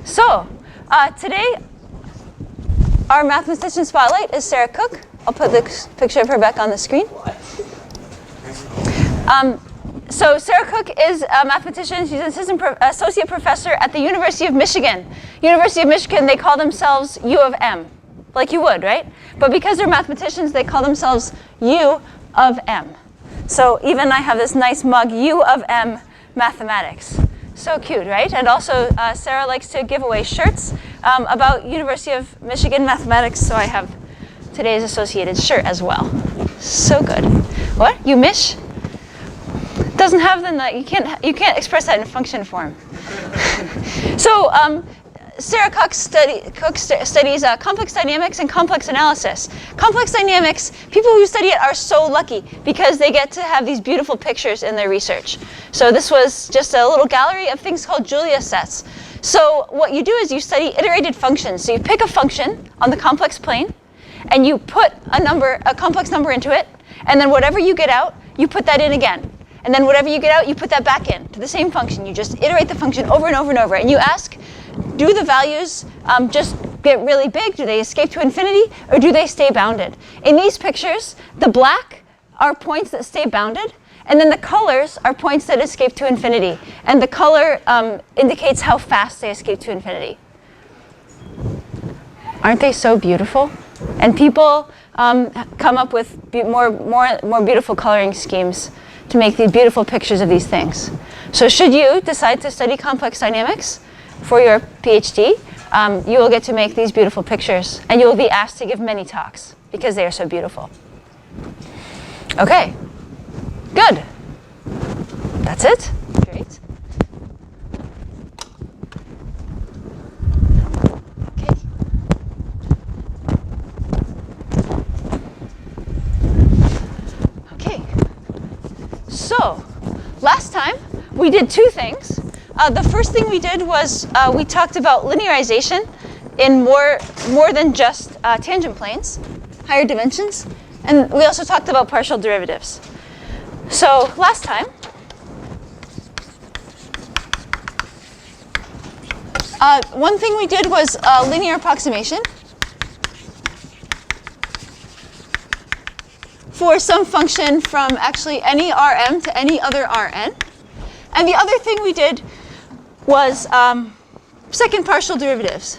So, today, our mathematician spotlight is Sara Cook. I'll put the picture of her back on the screen. So Sara Cook is a mathematician. She's an associate professor at the University of Michigan. University of Michigan, they call themselves U of M, like you would, right? But because they're mathematicians, they call themselves U of M. So even I have this nice mug, U of M Mathematics. So cute, right? And also, Sarah likes to give away shirts about University of Michigan mathematics, so I have today's associated shirt as well. So good. What? You mish? Doesn't have the you can't express that in function form. So Sara Cook studies complex dynamics and complex analysis. Complex dynamics, people who study it are so lucky because they get to have these beautiful pictures in their research. So this was just a little gallery of things called Julia sets. So what you do is you study iterated functions. So you pick a function on the complex plane, and you put a complex number into it, and then whatever you get out, you put that in again. And then whatever you get out, you put that back in to the same function. You just iterate the function over and over and over. And you ask, do the values just get really big? Do they escape to infinity? Or do they stay bounded? In these pictures, the black are points that stay bounded. And then the colors are points that escape to infinity. And the color indicates how fast they escape to infinity. Aren't they so beautiful? And people come up with more beautiful coloring schemes to make these beautiful pictures of these things. So should you decide to study complex dynamics for your PhD, you will get to make these beautiful pictures, and you will be asked to give many talks because they are so beautiful. Okay, good. That's it? Great. So, last time we did two things. The first thing we did was we talked about linearization in more than just tangent planes, higher dimensions, and we also talked about partial derivatives. So last time, one thing we did was linear approximation for some function from actually any Rm to any other Rn. And the other thing we did was second partial derivatives.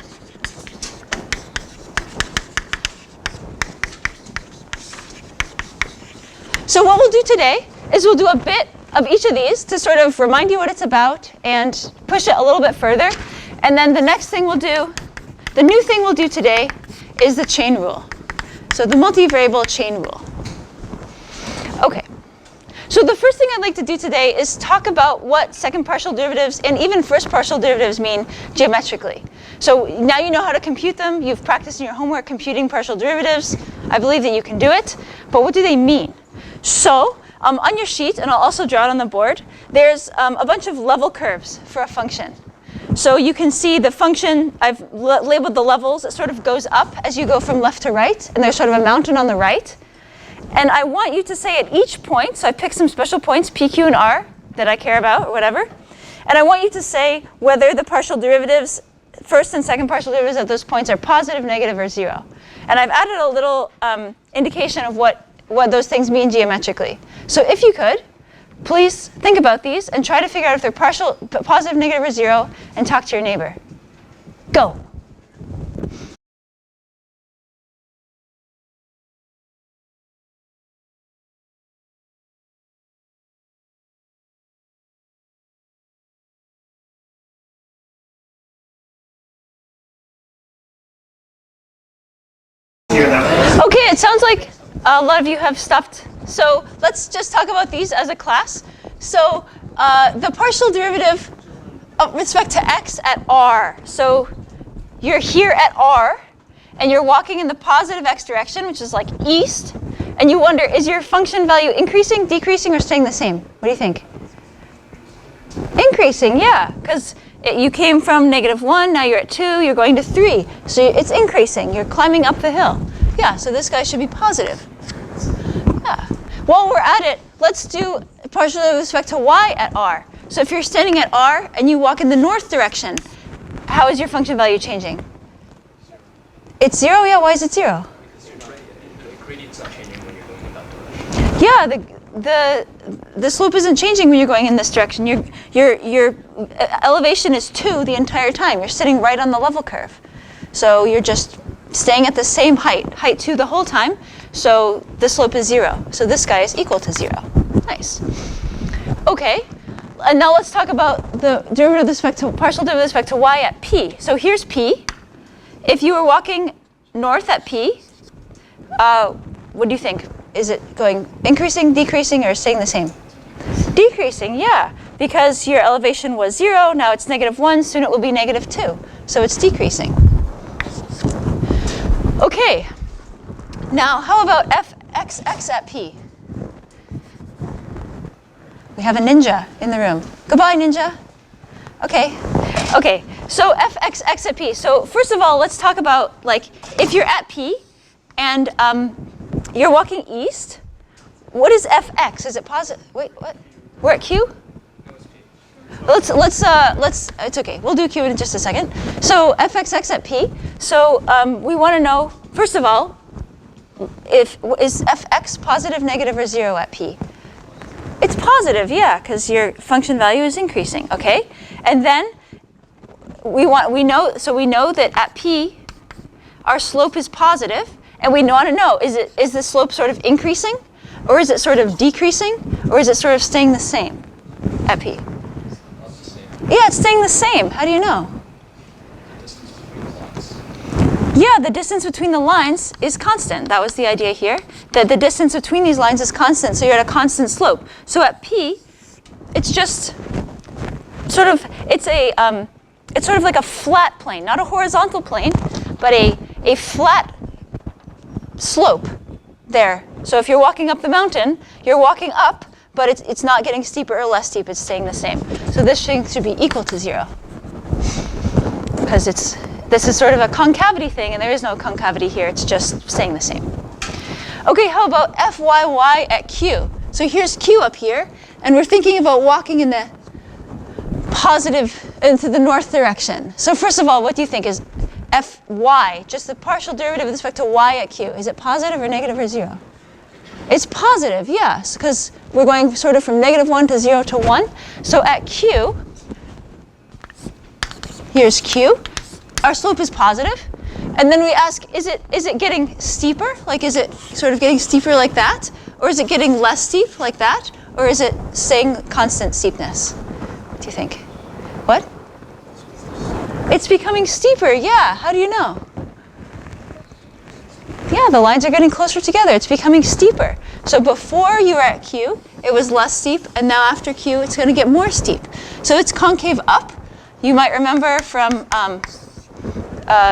So what we'll do today is we'll do a bit of each of these to sort of remind you what it's about and push it a little bit further. And then the next thing we'll do, the new thing we'll do today is the chain rule. So the multivariable chain rule. Okay, so the first thing I'd like to do today is talk about what second partial derivatives and even first partial derivatives mean geometrically. So now you know how to compute them. You've practiced in your homework computing partial derivatives. I believe that you can do it. But what do they mean? So on your sheet, and I'll also draw it on the board, there's a bunch of level curves for a function. So you can see the function, I've labeled the levels. It sort of goes up as you go from left to right. And there's sort of a mountain on the right. And I want you to say at each point, so I picked some special points, P, Q, and R, that I care about, or whatever. And I want you to say whether the partial derivatives, first and second partial derivatives at those points are positive, negative, or 0. And I've added a little indication of what those things mean geometrically. So if you could, please think about these and try to figure out if they're positive, negative, or 0, and talk to your neighbor. Go. Okay, it sounds like a lot of you have stopped. So let's just talk about these as a class. So the partial derivative with respect to x at r. So you're here at r, and you're walking in the positive x direction, which is like east. And you wonder, is your function value increasing, decreasing, or staying the same? What do you think? Increasing, yeah, because you came from -1, now you're at 2, you're going to 3. So it's increasing, you're climbing up the hill. Yeah, so this guy should be positive. Yeah. While we're at it, let's do partial with respect to y at r. So if you're standing at r and you walk in the north direction, How is your function value changing? It's 0, yeah, why is it 0? Because the gradients are changing when you're going in that direction. Yeah, the slope isn't changing when you're going in this direction. Your elevation is 2 the entire time. You're sitting right on the level curve. So you're just staying at the same height 2 the whole time. So the slope is 0. So this guy is equal to 0. Nice. Okay, and now let's talk about the derivative with respect to partial derivative with respect to y at p. So here's p. If you were walking north at p, what do you think? Is it going increasing, decreasing, or staying the same? Decreasing, yeah, because your elevation was 0, now it's -1, soon it will be -2. So it's decreasing. Okay, now how about fxx at p? We have a ninja in the room. Goodbye, ninja. Okay, so fxx at p. So first of all, let's talk about, like, if you're at p and you're walking east, what is fx? Is it positive? Wait, what? We're at q? Let's it's okay. We'll do q in just a second. So fxx at p. So we want to know, first of all, is fx positive, negative, or 0 at p? It's positive, yeah, because your function value is increasing, okay? And then we know that at p, our slope is positive, and we want to know, is the slope sort of increasing, or is it sort of decreasing, or is it sort of staying the same at p? Yeah, it's staying the same. How do you know? Yeah, the distance between the lines is constant. That was the idea here, that the distance between these lines is constant, so you're at a constant slope. So at p, it's just sort of, it's sort of like a flat plane, not a horizontal plane, but a flat slope there. So if you're walking up the mountain, you're walking up, but it's not getting steeper or less steep, it's staying the same. So this thing should be equal to 0, because this is sort of a concavity thing, and there is no concavity here. It's just staying the same. Okay, how about fyy at q? So here's q up here, and we're thinking about walking in the positive, into the north direction. So first of all, what do you think is fy, just the partial derivative with respect to y at q? Is it positive or negative or 0? It's positive, yes, because we're going sort of from -1 to 0 to 1. So at q, here's q. Our slope is positive, and then we ask, is it getting steeper? Like, is it sort of getting steeper like that? Or is it getting less steep like that? Or is it staying constant steepness? What do you think? What? It's becoming steeper, yeah. How do you know? Yeah, the lines are getting closer together. It's becoming steeper. So before you were at q, it was less steep, and now after q, it's going to get more steep. So it's concave up. You might remember from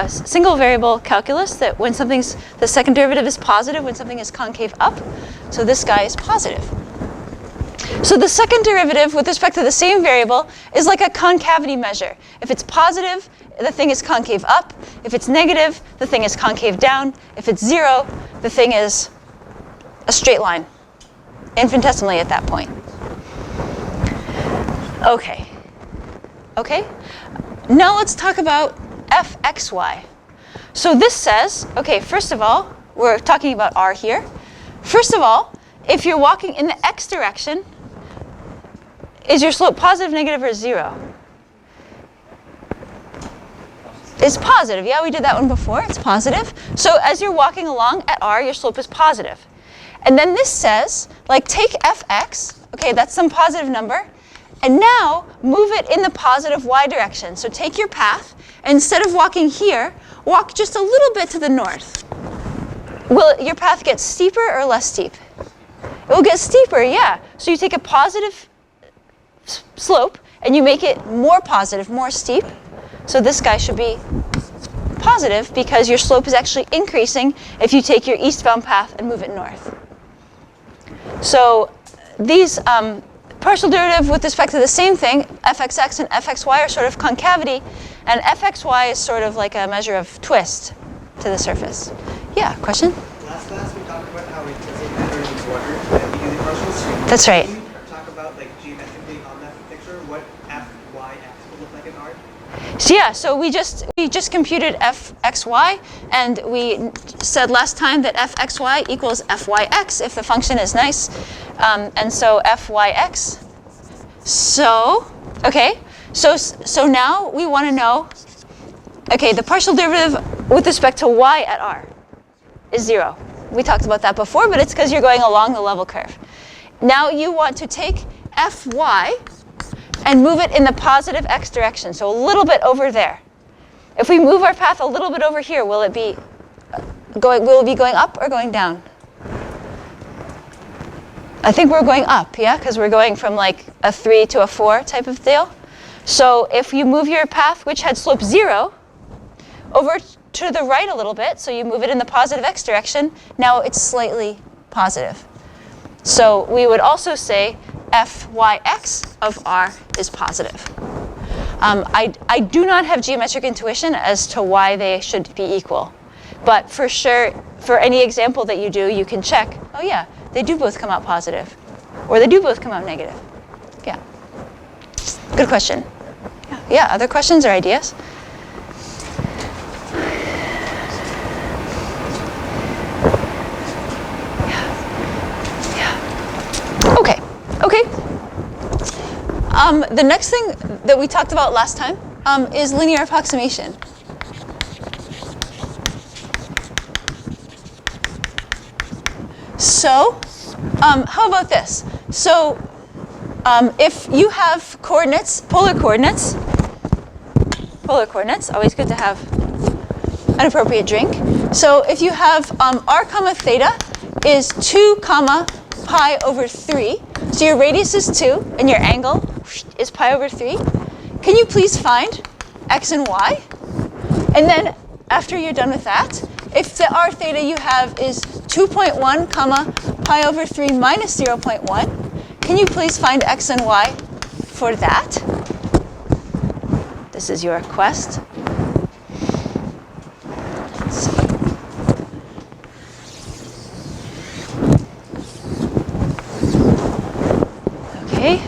single variable calculus that when the second derivative is positive when something is concave up. So this guy is positive. So the second derivative with respect to the same variable is like a concavity measure. If it's positive, the thing is concave up. If it's negative, the thing is concave down. If it's 0, the thing is a straight line, infinitesimally at that point. Okay. Now let's talk about fxy. So this says, okay, first of all, we're talking about r here. First of all, if you're walking in the x direction, is your slope positive, negative, or 0? It's positive. Yeah, we did that one before. It's positive. So as you're walking along at r, your slope is positive. And then this says, like, take fx, okay, that's some positive number, and now move it in the positive y direction. So take your path, and instead of walking here, walk just a little bit to the north. Will your path get steeper or less steep? It will get steeper, yeah. So you take a positive slope, and you make it more positive, more steep. So this guy should be positive because your slope is actually increasing if you take your eastbound path and move it north. So these partial derivative with respect to the same thing, fxx and fxy are sort of concavity, and fxy is sort of like a measure of twist to the surface. Yeah, question? Last class we talked about how it doesn't matter in order that we do the partials. That's right. Can you talk about, like, geometrically on that picture what fy(x) will look like in R? So yeah, so we just computed fxy, and we said last time that fxy equals fyx if the function is nice, and so fyx. So okay, so now we want to know. Okay, the partial derivative with respect to y at r is 0. We talked about that before, but it's because you're going along the level curve. Now you want to take fy and move it in the positive x direction, so a little bit over there. If we move our path a little bit over here, will it be going up or going down? I think we're going up, yeah, because we're going from like a 3 to a 4 type of deal. So if you move your path, which had slope 0, over to the right a little bit, so you move it in the positive x direction, now it's slightly positive. So we would also say fyx of r is positive. I do not have geometric intuition as to why they should be equal. But for sure, for any example that you do, you can check, oh yeah, they do both come out positive. Or they do both come out negative. Yeah. Good question. Yeah, other questions or ideas? Okay. The next thing that we talked about last time is linear approximation. So, how about this? So, if you have coordinates, polar coordinates, always good to have an appropriate drink. So if you have r comma theta is 2 comma pi over 3, so your radius is 2 and your angle is pi over 3, can you please find x and y? And then after you're done with that, if the r theta you have is 2.1 comma pi over 3 minus 0.1, can you please find x and y for that? This is your quest. Okay,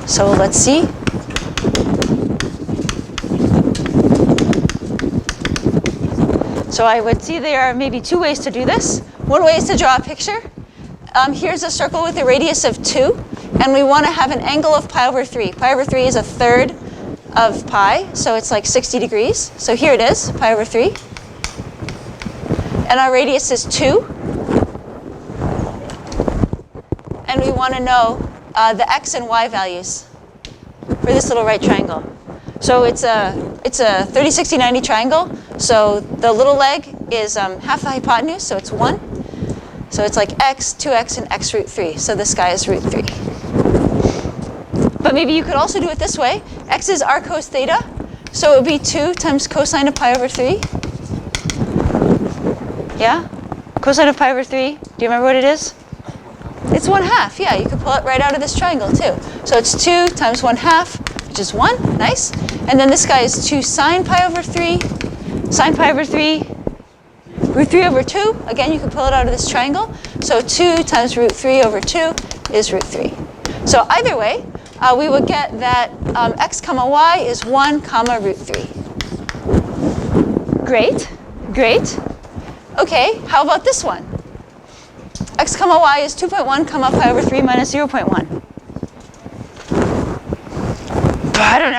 so let's see. So I would see there are maybe two ways to do this. One way is to draw a picture. Here's a circle with a radius of 2, and we want to have an angle of pi over 3. Pi over 3 is a third of pi, so it's like 60 degrees. So here it is, pi over 3. And our radius is 2. And we want to know the x and y values for this little right triangle. So it's a 30, 60, 90 triangle. So the little leg is half the hypotenuse, so it's 1. So it's like x, 2x, and x root 3. So this guy is root 3. But maybe you could also do it this way. X is r cos theta, so it would be 2 times cosine of pi over 3. Yeah? Cosine of pi over 3, do you remember what it is? It's 1/2, yeah, you could pull it right out of this triangle too. So it's 2 times 1/2, which is 1, nice. And then this guy is 2 sine pi over 3, sine pi over 3, root 3 over 2, again you can pull it out of this triangle. So 2 times root 3 over 2 is root 3. So either way, we would get that x comma y is 1 comma root 3. Great, great. Okay, how about this one? X comma y is 2.1 comma pi over 3 minus 0.1. I don't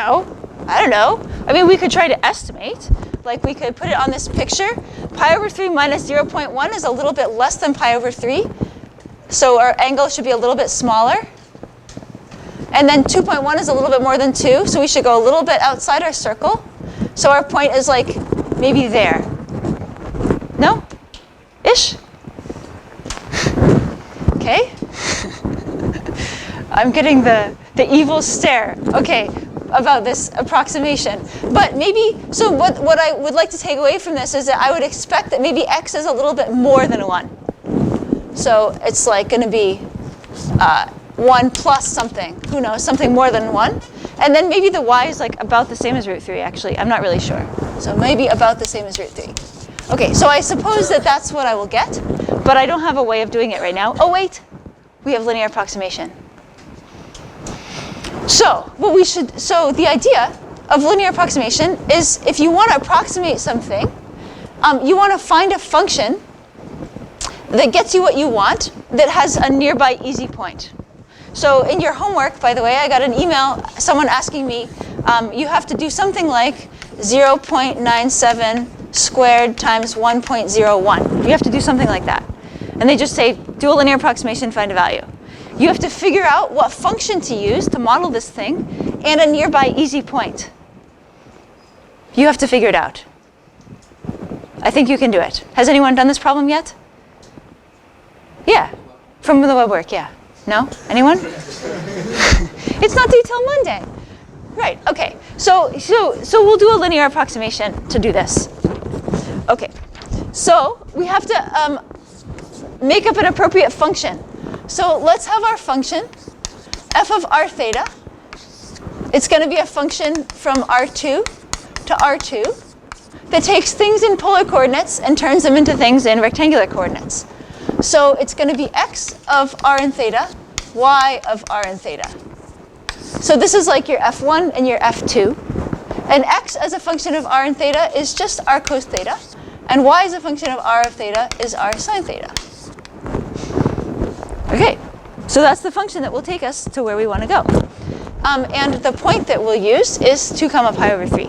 know. I mean, we could try to estimate. Like we could put it on this picture. Pi over 3 minus 0.1 is a little bit less than pi over 3. So our angle should be a little bit smaller. And then 2.1 is a little bit more than 2. So we should go a little bit outside our circle. So our point is like maybe there. No? Ish? Okay. I'm getting the evil stare. Okay, about this approximation. But maybe, so what I would like to take away from this is that I would expect that maybe x is a little bit more than 1. So it's like going to be 1 plus something. Who knows? Something more than 1. And then maybe the y is like about the same as root 3, actually. I'm not really sure. So maybe about the same as root 3. Okay, so I suppose that that's what I will get. But I don't have a way of doing it right now. Oh, wait. We have linear approximation. So the idea of linear approximation is if you want to approximate something, you want to find a function that gets you what you want that has a nearby easy point. So in your homework, by the way, I got an email, someone asking me, you have to do something like 0.97 squared times 1.01. You have to do something like that. And they just say, do a linear approximation, find a value. You have to figure out what function to use to model this thing and a nearby easy point. You have to figure it out. I think you can do it. Has anyone done this problem yet? Yeah, from the web work, yeah. No? Anyone? It's not due till Monday. Right, okay. So we'll do a linear approximation to do this. Okay, so we have to make up an appropriate function. So let's have our function, f of r theta. It's going to be a function from r2 to r2 that takes things in polar coordinates and turns them into things in rectangular coordinates. So it's going to be x of r and theta, y of r and theta. So this is like your f1 and your f2. And x as a function of r and theta is just r cos theta. And y as a function of r of theta is r sine theta. Okay, so that's the function that will take us to where we want to go. And the point that we'll use is 2 comma pi over 3.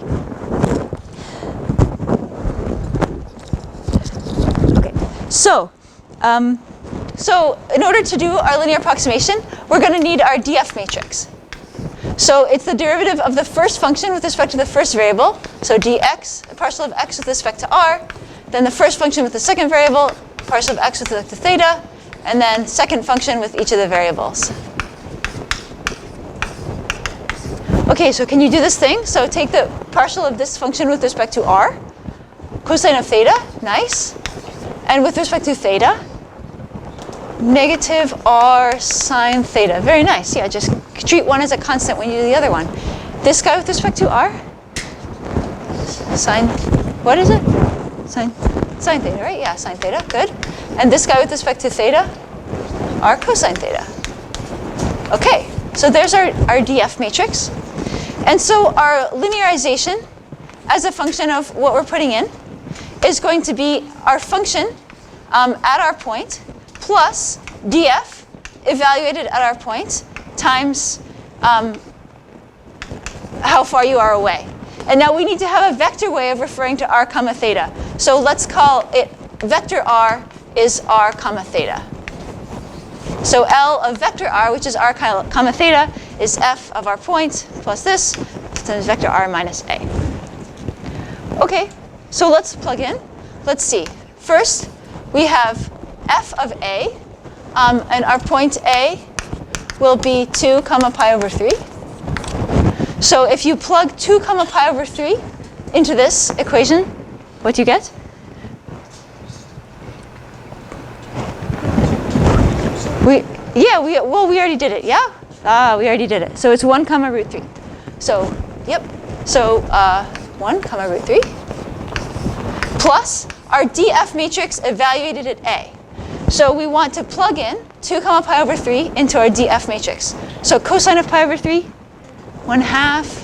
Okay, so in order to do our linear approximation, we're going to need our df matrix. So it's the derivative of the first function with respect to the first variable. So dx, partial of x with respect to r. Then the first function with the second variable, partial of x with respect to theta. And then second function with each of the variables. Okay, so can you do this thing? So take the partial of this function with respect to r. Cosine of theta, nice. And with respect to theta, negative r sine theta. Very nice. Yeah, just treat one as a constant when you do the other one. This guy with respect to r, sine, what is it? Sine theta, right? Yeah, sine theta, good. And this guy with respect to theta, r cosine theta. Okay, so there's our df matrix. And so our linearization as a function of what we're putting in is going to be our function at our point plus df evaluated at our point times how far you are away. And now we need to have a vector way of referring to r comma theta. So let's call it vector r is r comma theta. So L of vector r, which is r comma theta, is f of our point plus this times vector r minus a. Okay, so let's plug in. Let's see. First, we have f of a, and our point a will be 2 comma pi over 3. So if you plug 2 comma pi over 3 into this equation, what do you get? We already did it, yeah? We already did it. So it's 1 comma root 3. So, yep. So 1 comma root 3 plus our df matrix evaluated at a. So we want to plug in 2 comma pi over 3 into our df matrix. So cosine of pi over 3, 1/2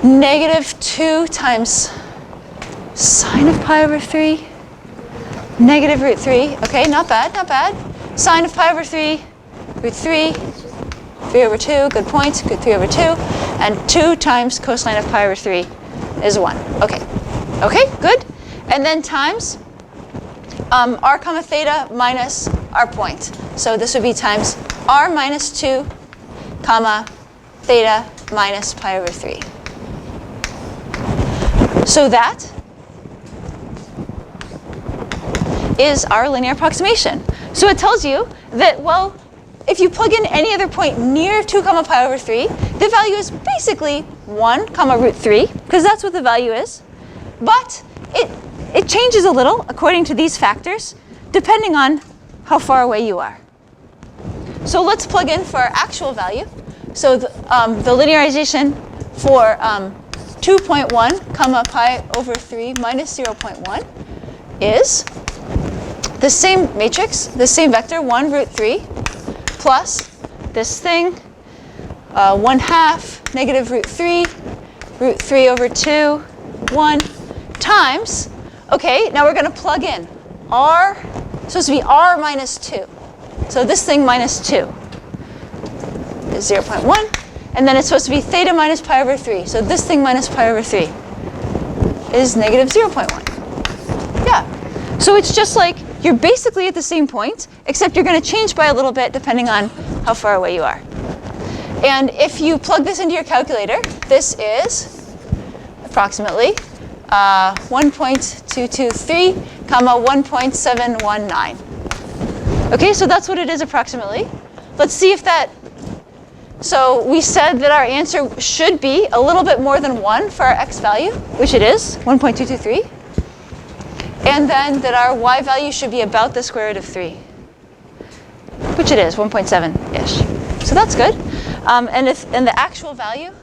negative 2 times sine of pi over 3, negative root 3. Okay, not bad, not bad. Sine of pi over 3, root 3, 3 over 2, good point, good 3 over 2. And 2 times cosine of pi over 3 is 1. Okay, okay, good. And then times r comma theta minus our point. So this would be times r minus 2 comma theta minus pi over 3. So that is our linear approximation. So it tells you that, well, if you plug in any other point near 2 comma pi over 3, the value is basically 1 comma root 3, because that's what the value is. But it changes a little according to these factors, depending on how far away you are. So let's plug in for our actual value. So the linearization for 2.1 comma pi over 3 minus 0.1 is the same matrix, the same vector, 1 root 3, plus this thing, 1/2 negative root 3 over 2, 1 times, okay, now we're going to plug in r, it's supposed to be r minus 2. So this thing minus 2 is 0.1. And then it's supposed to be theta minus pi over 3. So this thing minus pi over 3 is negative 0.1. Yeah. So it's just like you're basically at the same point, except you're going to change by a little bit depending on how far away you are. And if you plug this into your calculator, this is approximately 1.223, 1.719. Okay, so that's what it is approximately. Let's see if that, so we said that our answer should be a little bit more than 1 for our x value, which it is, 1.223. And then that our y value should be about the square root of 3, which it is, 1.7-ish. So that's good. And the actual value,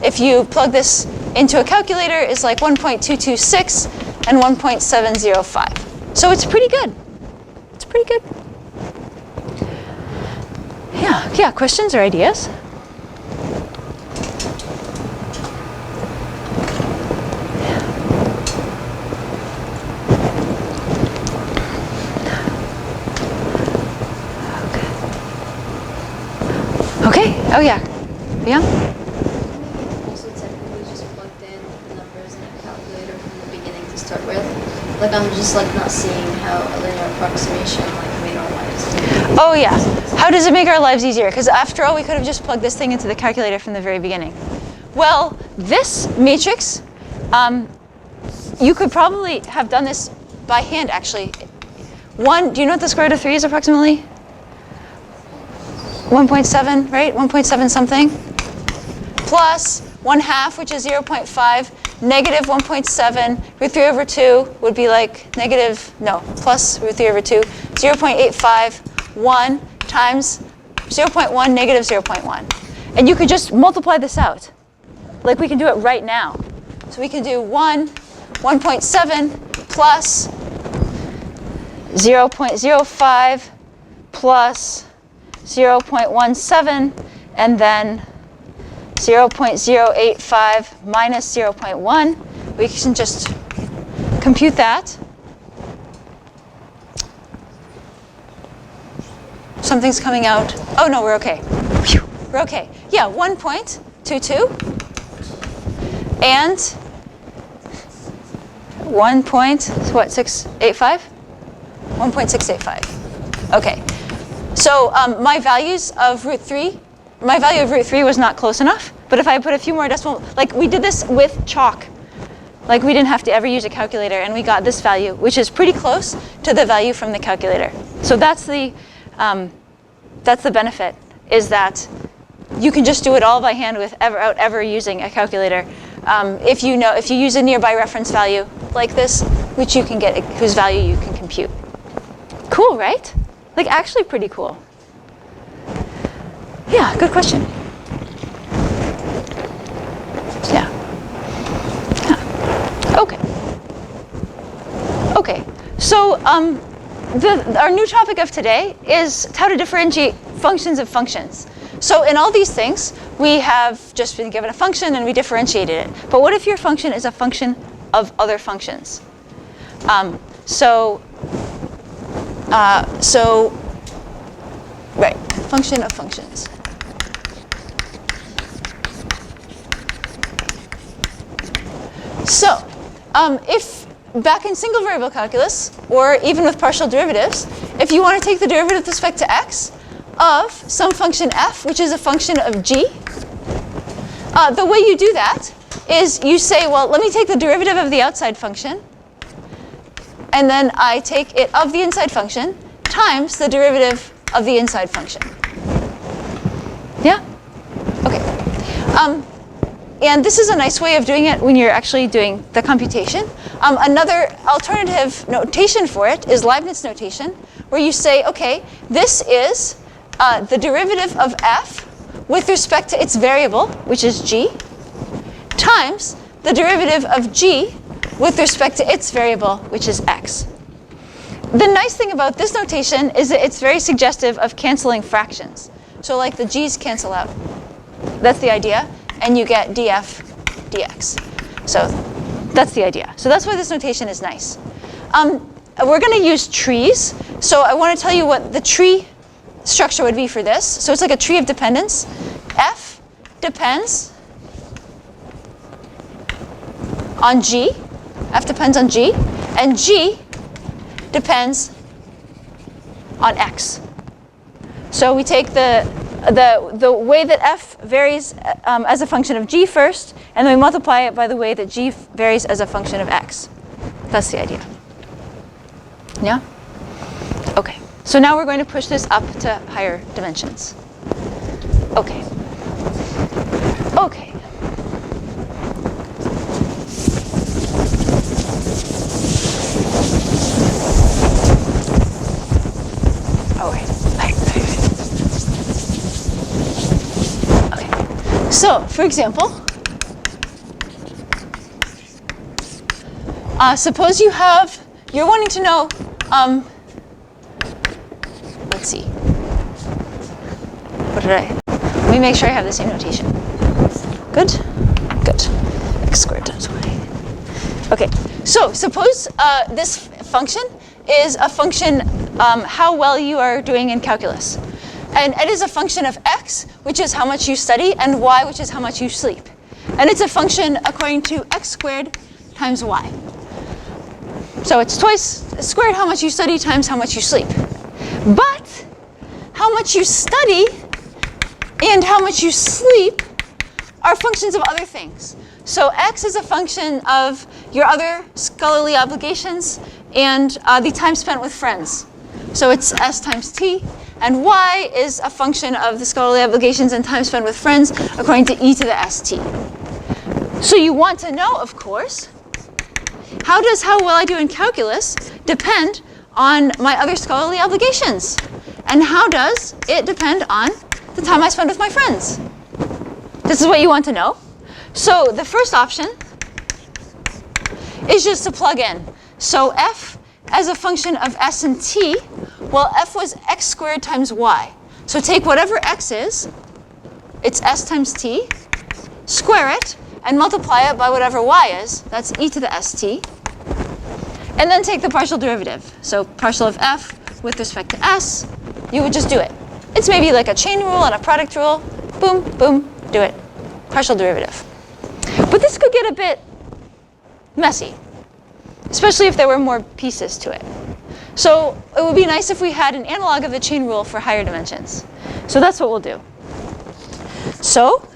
if you plug this into a calculator, is like 1.226 and 1.705. So it's pretty good. It's pretty good. Yeah, questions or ideas? Okay. Oh yeah. Yeah. Also, technically, just plugged in numbers in a calculator from the beginning to start with. Like I'm just like not seeing how a linear approximation like made our lives easier. Oh yeah. How does it make our lives easier? Because after all, we could have just plugged this thing into the calculator from the very beginning. Well, this matrix, you could probably have done this by hand actually. Do you know what the square root of 3 is approximately? 1.7, right? 1.7 something. Plus 1/2, which is 0.5. Negative 1.7. Root 3 over 2 would be like plus root 3 over 2. 0.85, 1 times 0.1, negative 0.1. And you could just multiply this out. Like we can do it right now. So we can do 1.7 plus 0.05 plus 0.17, and then 0.085 minus 0.1. We can just compute that. Something's coming out. Oh no, we're okay. Phew, we're okay. Yeah, 1.22 and 1.685? 1.685. Okay. So my value of root 3 was not close enough. But if I put a few more decimal, like we did this with chalk. Like we didn't have to ever use a calculator, and we got this value, which is pretty close to the value from the calculator. So that's the benefit, is that you can just do it all by hand without ever using a calculator. If you use a nearby reference value like this, which you can get, whose value you can compute. Cool, right? Like actually pretty cool. Yeah, good question. Yeah. Okay. Okay. So our new topic of today is how to differentiate functions of functions. So in all these things, we have just been given a function and we differentiated it. But what if your function is a function of other functions? Right, function of functions. So, if back in single variable calculus, or even with partial derivatives, if you want to take the derivative with respect to x of some function f, which is a function of g, the way you do that is you say, well, let me take the derivative of the outside function, and then I take it of the inside function times the derivative of the inside function. Yeah? Okay. And this is a nice way of doing it when you're actually doing the computation. Another alternative notation for it is Liveness notation, where you say, okay, this is the derivative of f with respect to its variable, which is g, times the derivative of g with respect to its variable, which is x. The nice thing about this notation is that it's very suggestive of canceling fractions. So like the g's cancel out. That's the idea. And you get df dx. So that's the idea. So that's why this notation is nice. We're going to use trees. So I want to tell you what the tree structure would be for this. So it's like a tree of dependence. F depends on G. F depends on G. And G depends on X. So we take the way that F varies as a function of G first, and then we multiply it by the way that G varies as a function of X. That's the idea. Yeah? Okay. So now we're going to push this up to higher dimensions. Okay. Okay. All right. Okay. So, for example, suppose you're wanting to know, let's see. Let me make sure I have the same notation. Good? Good. X squared times y. Okay, so suppose this function is a function how well you are doing in calculus. And it is a function of x, which is how much you study, and y, which is how much you sleep. And it's a function according to x squared times y. So it's twice squared how much you study times how much you sleep. But how much you study and how much you sleep are functions of other things. So x is a function of your other scholarly obligations and the time spent with friends. So it's s times t. And y is a function of the scholarly obligations and time spent with friends according to e to the st. So you want to know, of course, how does how well I do in calculus depend on my other scholarly obligations? And how does it depend on the time I spend with my friends? This is what you want to know. So the first option is just to plug in. So f as a function of s and t, well, f was x squared times y. So take whatever x is, it's s times t, square it, and multiply it by whatever y is, that's e to the st, and then take the partial derivative. So partial of f with respect to s, you would just do it. It's maybe like a chain rule and a product rule. Boom, boom, do it. Partial derivative. But this could get a bit messy, especially if there were more pieces to it. So it would be nice if we had an analog of the chain rule for higher dimensions. So that's what we'll do. So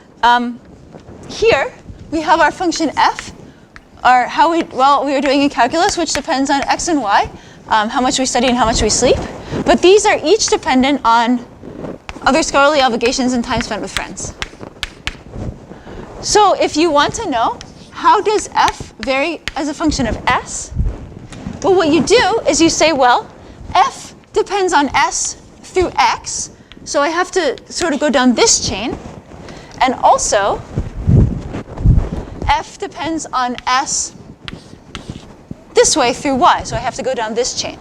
here we have our function f, or how we are doing in calculus, which depends on x and y, how much we study and how much we sleep. But these are each dependent on other scholarly obligations and time spent with friends. So if you want to know how does f vary as a function of s, well, what you do is you say, well, f depends on s through x, so I have to sort of go down this chain, and also f depends on s this way through y, so I have to go down this chain.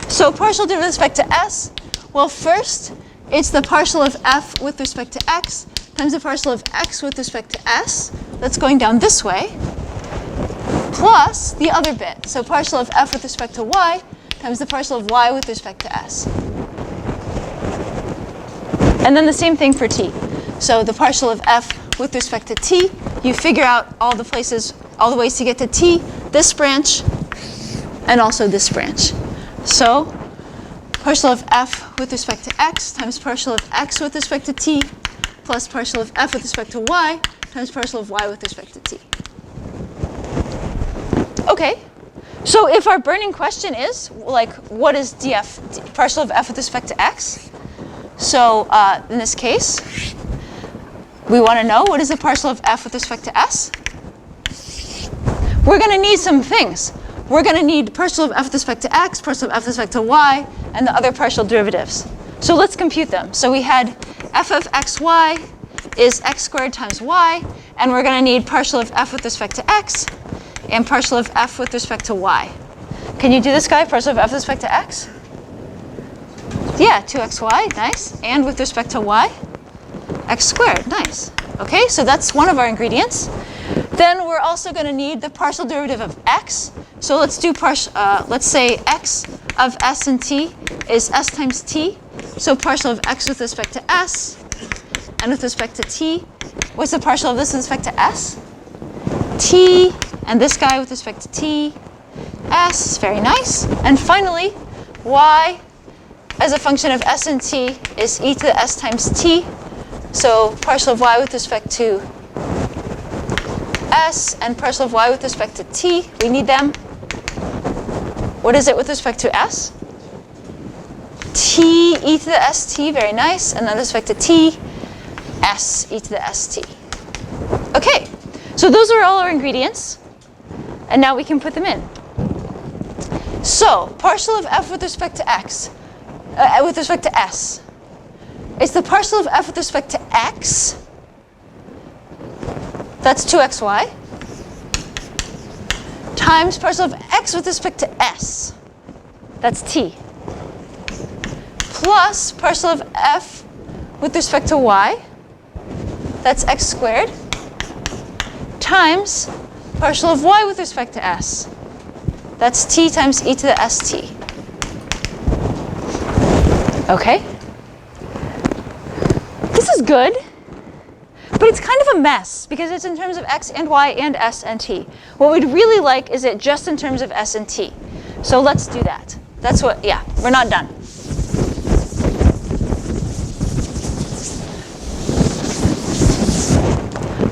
So partial with respect to s, well, first it's the partial of f with respect to x times the partial of x with respect to s, that's going down this way, plus the other bit. So partial of f with respect to y times the partial of y with respect to s. And then the same thing for t. So the partial of f with respect to t, you figure out all the ways to get to t, this branch, and also this branch. So partial of f with respect to x times partial of x with respect to t, plus partial of f with respect to y times partial of y with respect to t. Okay, so if our burning question is, like, what is partial of f with respect to x? So in this case, we want to know what is the partial of f with respect to s? We're going to need some things. We're going to need partial of f with respect to x, partial of f with respect to y, and the other partial derivatives. So let's compute them. So we had f of xy is x squared times y, and we're going to need partial of f with respect to x and partial of f with respect to y. Can you do this guy? Partial of f with respect to x? Yeah, 2xy, nice. And with respect to y? X squared, nice. Okay, so that's one of our ingredients. Then we're also going to need the partial derivative of x. So let's do let's say x of s and t is s times t. So partial of x with respect to s and with respect to t. What's the partial of this with respect to s? T, and this guy with respect to t, s, very nice. And finally, y as a function of s and t is e to the s times t. So partial of y with respect to s and partial of y with respect to t, we need them. What is it with respect to s? T e to the st, very nice. And then with respect to t, s e to the st. Okay, so those are all our ingredients. And now we can put them in. So partial of f with respect to x, with respect to s, is the partial of f with respect to x. That's 2xy. Times partial of x with respect to s. That's t. Plus partial of f with respect to y. That's x squared. Times partial of y with respect to s. That's t times e to the st. Okay? This is good, but it's kind of a mess because it's in terms of x and y and s and t. What we'd really like is it just in terms of s and t. So let's do that. That's what, yeah, we're not done.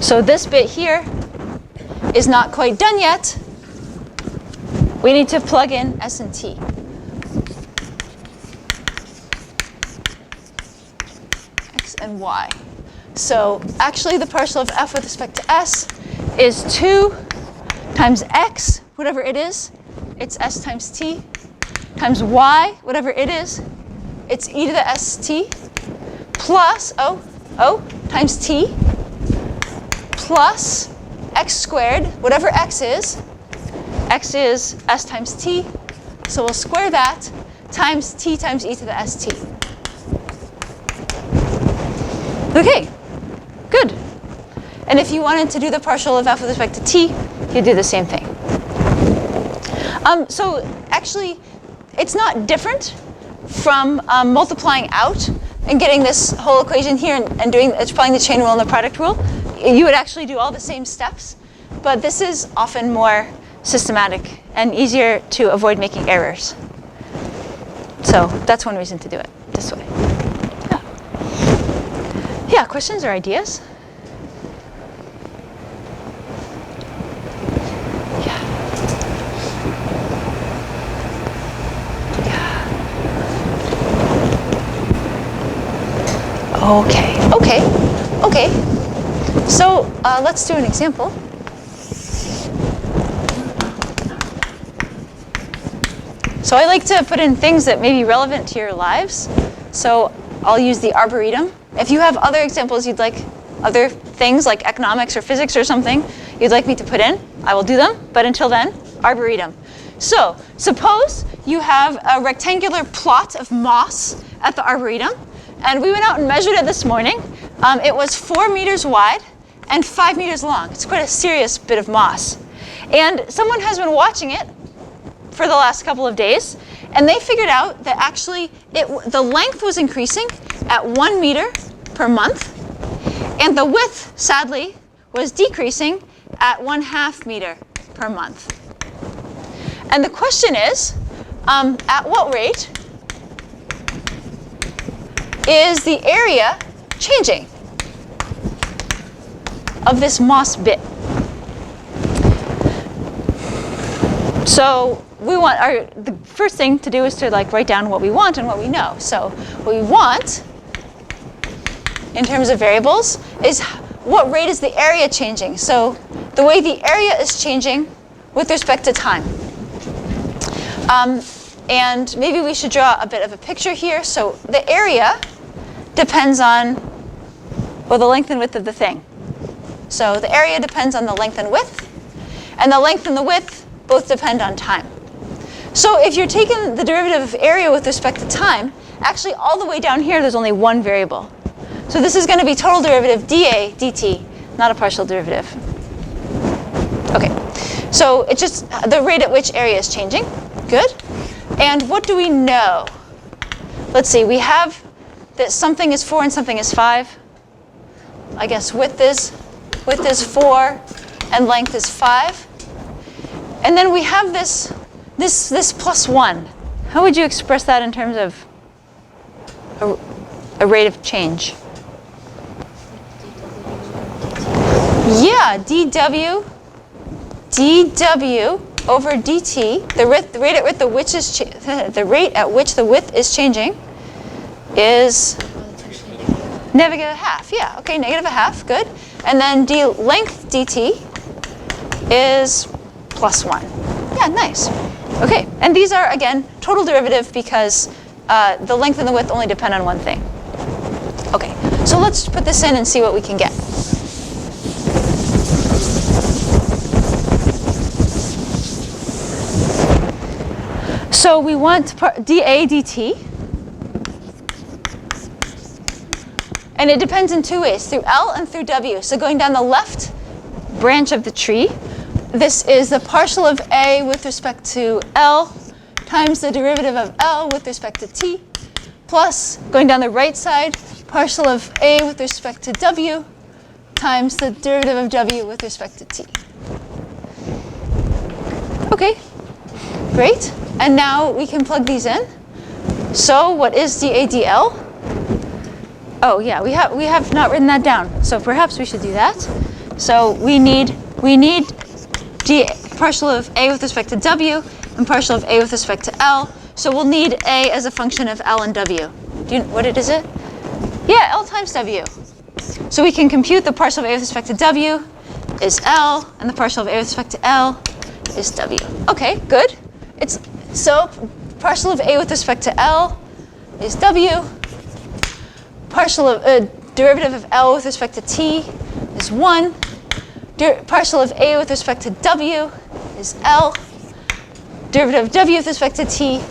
So this bit here is not quite done yet. We need to plug in s and t. X and y. So actually the partial of f with respect to s is 2 times x, whatever it is, it's s times t, times y, whatever it is, it's e to the st, plus, times t, plus x squared, whatever x is s times t, so we'll square that, times t times e to the st. Okay, good. And if you wanted to do the partial of f with respect to t, you'd do the same thing. So actually, it's not different from multiplying out and getting this whole equation here and applying the chain rule and the product rule. You would actually do all the same steps, but this is often more systematic and easier to avoid making errors. So that's one reason to do it this way. Yeah, questions or ideas? Okay. So let's do an example. So I like to put in things that may be relevant to your lives. So I'll use the arboretum. If you have other examples you'd like, other things like economics or physics or something you'd like me to put in, I will do them. But until then, arboretum. So suppose you have a rectangular plot of moss at the arboretum. And we went out and measured it this morning. It was 4 meters wide and 5 meters long. It's quite a serious bit of moss. And someone has been watching it for the last couple of days, and they figured out that actually the length was increasing at 1 meter per month, and the width, sadly, was decreasing at 1/2 meter per month. And the question is, at what rate is the area changing of this moss bit? So we want the first thing to do is to write down what we want and what we know. So what we want in terms of variables is what rate is the area changing? So the way the area is changing with respect to time. And maybe we should draw a bit of a picture here. So the area depends on, well, the length and width of the thing. So the area depends on the length and width, and the length and the width both depend on time. So if you're taking the derivative of area with respect to time, actually all the way down here there's only one variable. So this is going to be total derivative dA dt, not a partial derivative. Okay, so it's just the rate at which area is changing. Good. And what do we know? Let's see, we have that something is 4 and something is 5. I guess width is 4 and length is 5. And then we have this plus 1. How would you express that in terms of a rate of change? Yeah, dw over dt, the rate at which the width is changing is negative half. Yeah, okay, negative a half, good. And then length dt is plus 1. Yeah, nice. Okay, and these are, again, total derivative because the length and the width only depend on one thing. Okay, so let's put this in and see what we can get. So we want dA dt. And it depends in two ways, through L and through W. So going down the left branch of the tree, this is the partial of A with respect to L times the derivative of L with respect to t, plus, going down the right side, partial of A with respect to W times the derivative of W with respect to t. Okay, great. And now we can plug these in. So what is dA dL? Oh yeah, we have not written that down. So perhaps we should do that. So we need partial of A with respect to W and partial of A with respect to L. So we'll need A as a function of L and W. Do you know what is it? Yeah, L times W. So we can compute the partial of A with respect to W is L, and the partial of A with respect to L is W. Okay, good. So partial of A with respect to L is W. Partial of derivative of L with respect to t is 1. Partial of A with respect to W is L. Derivative of W with respect to t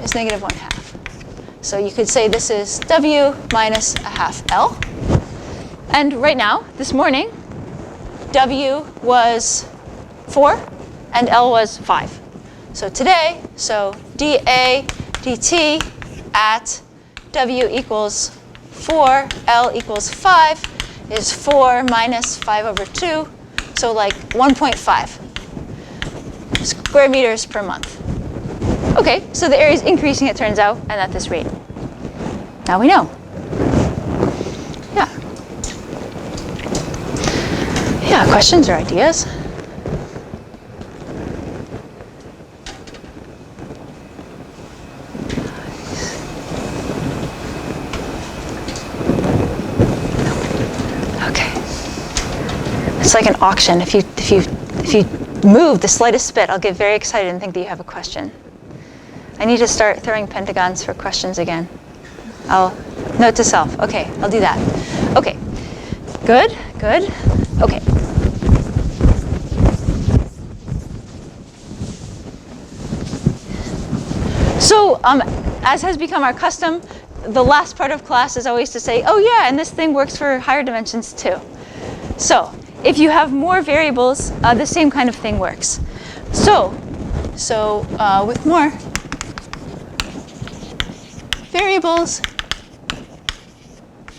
is negative 1/2. So you could say this is W minus a half L. And right now, this morning, W was 4 and L was 5. So today, dA dt at W equals 4, L equals 5 is 4 minus 5 over 2, so like 1.5 square meters per month. Okay, so the area is increasing, it turns out, and at this rate. Now we know. Yeah. Yeah, questions or ideas? It's like an auction. If you move the slightest bit, I'll get very excited and think that you have a question. I need to start throwing pentagons for questions again. I'll note to self. Okay, I'll do that. Okay, good. Okay. So, as has become our custom, the last part of class is always to say, oh yeah, and this thing works for higher dimensions too. So, if you have more variables, the same kind of thing works. So with more variables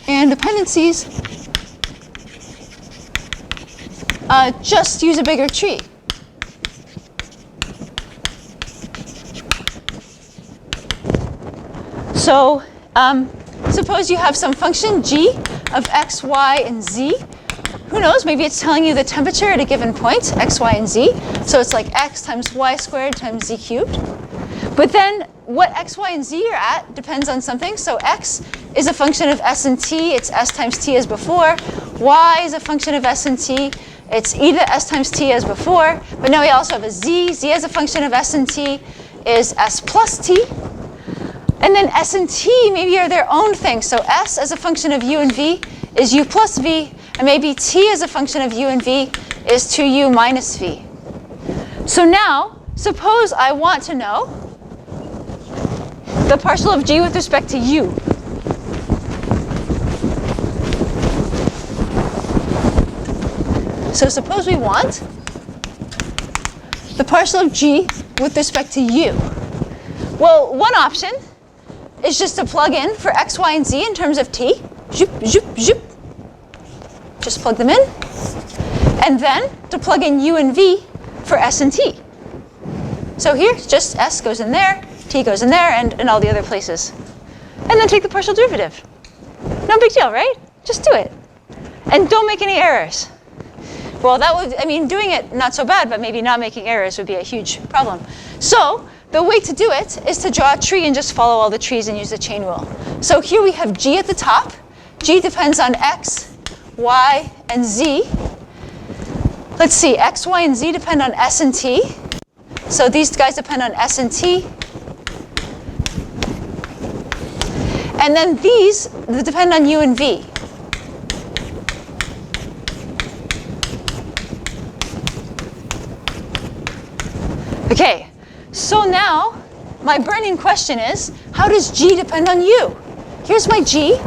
and dependencies, just use a bigger tree. So suppose you have some function g of x, y, and z. Who knows, maybe it's telling you the temperature at a given point, x, y, and z. So it's like x times y squared times z cubed. But then what x, y, and z are at depends on something. So x is a function of s and t. It's s times t as before. Y is a function of s and t. It's e to the s times t as before. But now we also have a z. Z as a function of s and t is s plus t. And then s and t maybe are their own thing. So s as a function of u and v is u plus v. And maybe t as a function of u and v is 2u minus v. So now suppose I want to know the partial of G with respect to U. So suppose we want the partial of G with respect to U. Well, one option is just to plug in for x, y, and z in terms of t. Zoop, zoop, zoop. Just plug them in. And then to plug in u and v for s and t. So here, just s goes in there, t goes in there, and all the other places. And then take the partial derivative. No big deal, right? Just do it. And don't make any errors. Well, that would, I mean, doing it not so bad, but maybe not making errors would be a huge problem. So the way to do it is to draw a tree and just follow all the trees and use the chain rule. So here we have G at the top. G depends on x, y, and z. Let's see, x, y, and z depend on s and t. So these guys depend on s and t. And then these depend on u and v. Okay, so now my burning question is, how does G depend on U? Here's my G,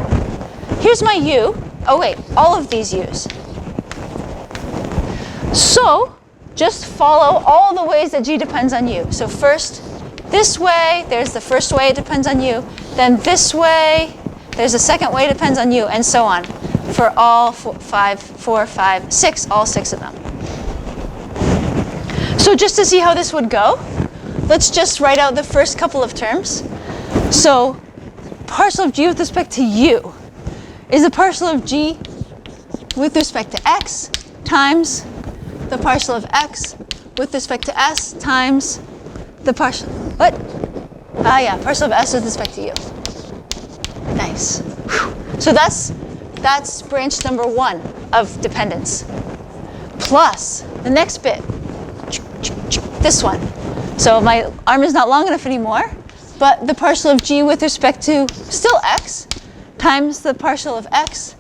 here's my U. Oh wait, all of these U's. So just follow all the ways that G depends on U. So first, this way, there's the first way it depends on U. Then this way, there's the second way it depends on U, and so on. For all 6, all 6 of them. So just to see how this would go, let's just write out the first couple of terms. So partial of G with respect to U is the partial of G with respect to x times the partial of x with respect to s times the partial, what? Partial of s with respect to U. Nice. Whew. So that's branch number 1 of dependence. Plus the next bit, this one. So my arm is not long enough anymore, but the partial of G with respect to still x times the partial of x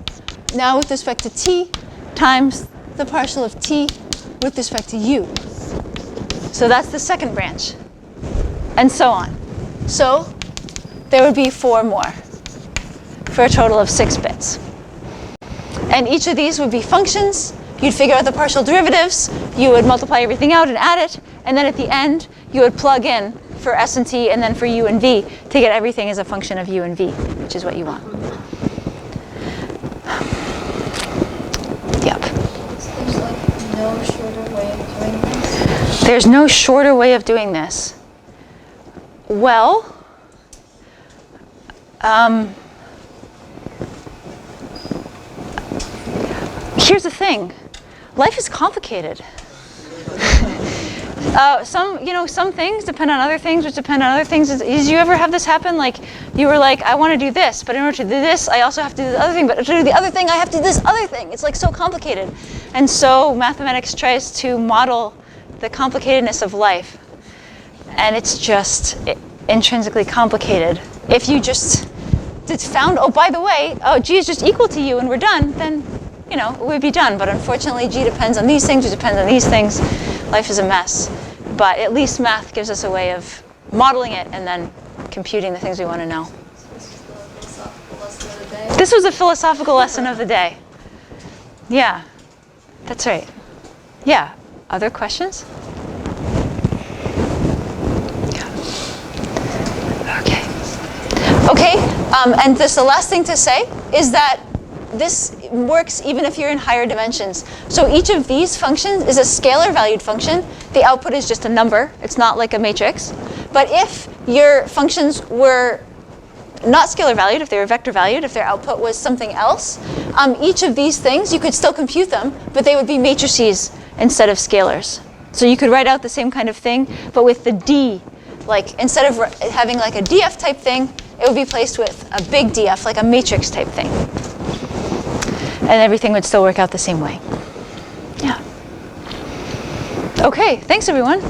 now with respect to t times the partial of t with respect to u. So that's the second branch, and so on. So there would be 4 more for a total of 6 bits. And each of these would be functions. You'd figure out the partial derivatives, you would multiply everything out and add it, and then at the end, you would plug in for s and t and then for u and v to get everything as a function of u and v, which is what you want. Yep. There's like no shorter way of doing this? There's no shorter way of doing this. Well, here's the thing. Life is complicated. Some things depend on other things, which depend on other things. Did you ever have this happen? Like, you were like, I want to do this, but in order to do this, I also have to do the other thing. But to do the other thing, I have to do this other thing. It's like so complicated. And so mathematics tries to model the complicatedness of life. And it's just intrinsically complicated. If you just found, oh, by the way, G is just equal to U and we're done, then it would be done. But unfortunately, G depends on these things, G depends on these things. Life is a mess. But at least math gives us a way of modeling it and then computing the things we want to know. This was a philosophical lesson of the day. Yeah, that's right. Yeah, other questions? Okay, and this the last thing to say is that this works even if you're in higher dimensions. So each of these functions is a scalar valued function. The output is just a number. It's not like a matrix. But if your functions were not scalar valued, if they were vector valued, if their output was something else, each of these things, you could still compute them, but they would be matrices instead of scalars. So you could write out the same kind of thing, but with the D, like instead of having like a DF type thing, it would be placed with a big DF, like a matrix type thing. And everything would still work out the same way. Yeah. Okay, thanks everyone.